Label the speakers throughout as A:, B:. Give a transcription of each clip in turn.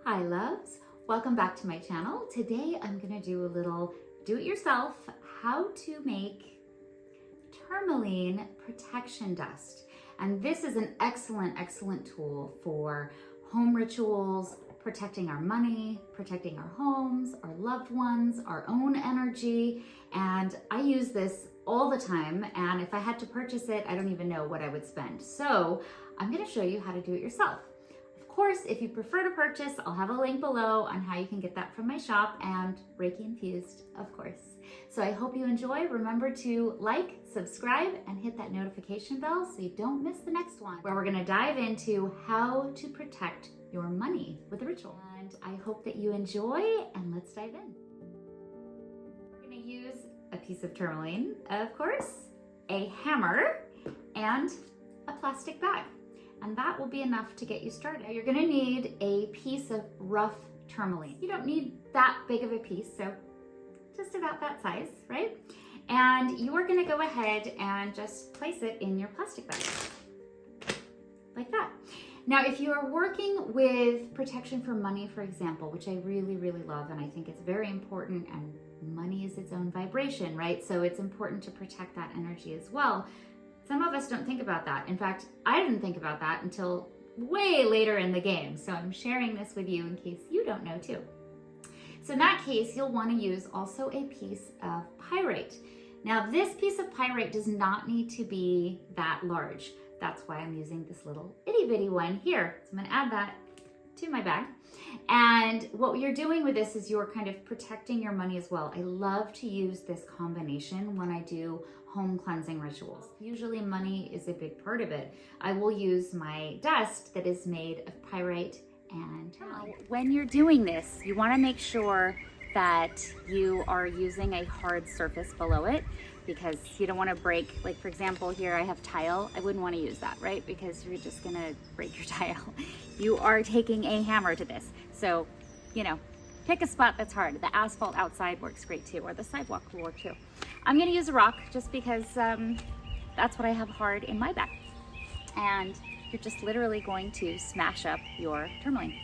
A: Hi loves, welcome back to my channel. Today I'm gonna do a little do-it-yourself how to make tourmaline protection dust. And this is an excellent tool for home rituals, protecting our money, protecting our homes, our loved ones, our own energy. And I use this all the time. And if I had to purchase it, I don't even know what I would spend. So I'm gonna show you how to do it yourself. Of course, if you prefer to purchase, I'll have a link below on how you can get that from my shop, and Reiki infused, of course. So I hope you enjoy. Remember to like, subscribe, and hit that notification bell so you don't miss the next one, where we're gonna dive into how to protect your money with a ritual. And I hope that you enjoy, and let's dive in. We're gonna use a piece of tourmaline, of course, a hammer, and a plastic bag. And that will be enough to get you started. Now you're gonna need a piece of rough tourmaline. You don't need that big of a piece, so just about that size, right? And you are gonna go ahead and just place it in your plastic bag, like that. Now, if you are working with protection for money, for example, which I really love, and I think it's very important, and money is its own vibration, right? So it's important to protect that energy as well. Some of us don't think about that. In fact, I didn't think about that until way later in the game. So I'm sharing this with you in case you don't know too. So in that case, you'll want to use also a piece of pyrite. Now this piece of pyrite does not need to be that large. That's why I'm using this little itty bitty one here. So I'm gonna add that to my bag. And what you're doing with this is you're kind of protecting your money as well. I love to use this combination when I do home cleansing rituals. Usually money is a big part of it. I will use my dust that is made of pyrite and tourmaline. When you're doing this, you want to make sure that you are using a hard surface below it, because you don't want to break, like for example here I have tile. I wouldn't want to use that, right? Because you're just gonna break your tile. You are taking a hammer to this. So, pick a spot that's hard. The asphalt outside works great too, or the sidewalk will work too. I'm gonna use a rock just because that's what I have hard in my bag. And you're just literally going to smash up your tourmaline.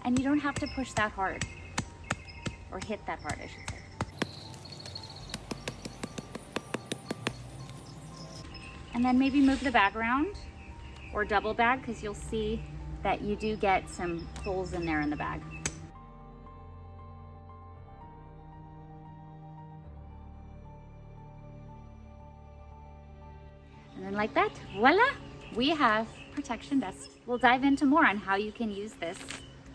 A: And you don't have to push that hard, or hit that hard, I should say. And then maybe move the bag around, or double bag, because you'll see that you do get some holes in there in the bag. And then like that, voila, we have protection dust. We'll dive into more on how you can use this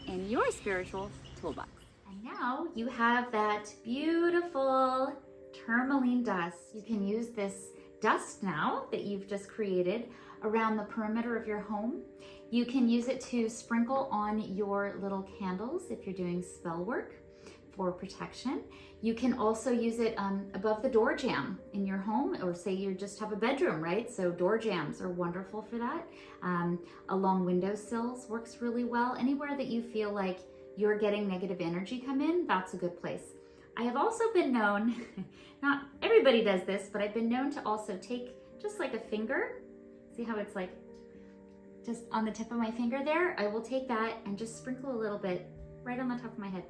A: in your spiritual toolbox. And now you have that beautiful tourmaline dust. You can use this dust now that you've just created around the perimeter of your home. You can use it to sprinkle on your little candles if you're doing spell work for protection. You can also use it above the door jamb in your home, or say you just have a bedroom, right? So door jambs are wonderful for that. Along windowsills works really well. Anywhere that you feel like you're getting negative energy come in, that's a good place. I have also been known, not everybody does this, but I've been known to also take just like a finger. See how it's like just on the tip of my finger there? I will take that and just sprinkle a little bit right on the top of my head.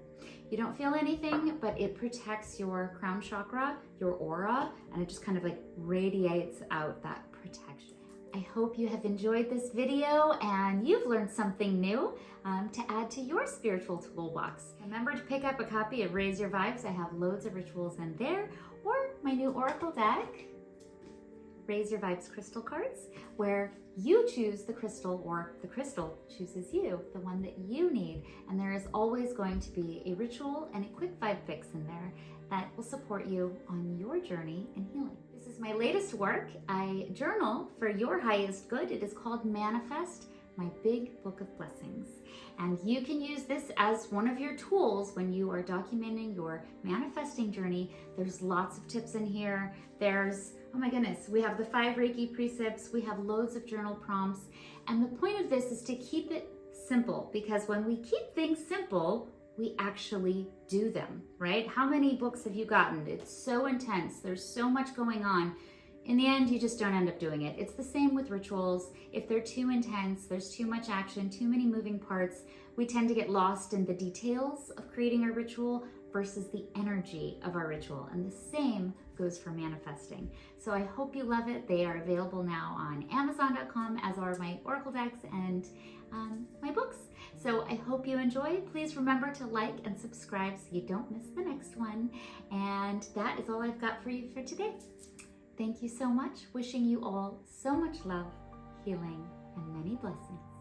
A: You don't feel anything, but it protects your crown chakra, your aura, and it just kind of like radiates out that protection. I hope you have enjoyed this video and you've learned something new to add to your spiritual toolbox. Remember to pick up a copy of Raise Your Vibes. I have loads of rituals in there, or my new Oracle deck, Raise Your Vibes crystal cards, where you choose the crystal or the crystal chooses you, the one that you need. And there is always going to be a ritual and a quick vibe fix in there that will support you on your journey in healing. This is my latest work. I journal for your highest good. It is called Manifest, my big book of blessings. And you can use this as one of your tools when you are documenting your manifesting journey. There's lots of tips in here. There's, oh my goodness, we have the 5 Reiki precepts. We have loads of journal prompts. And the point of this is to keep it simple, because when we keep things simple, we actually do them, right? How many books have you gotten? It's so intense. There's so much going on. in the end, you just don't end up doing it. It's the same with rituals. If they're too intense, there's too much action, too many moving parts, we tend to get lost in the details of creating a ritual versus the energy of our ritual. And the same goes for manifesting. So I hope you love it. They are available now on Amazon.com, as are my Oracle decks and my books. So I hope you enjoy. Please remember to like and subscribe so you don't miss the next one. And that is all I've got for you for today. Thank you so much. Wishing you all so much love, healing, and many blessings.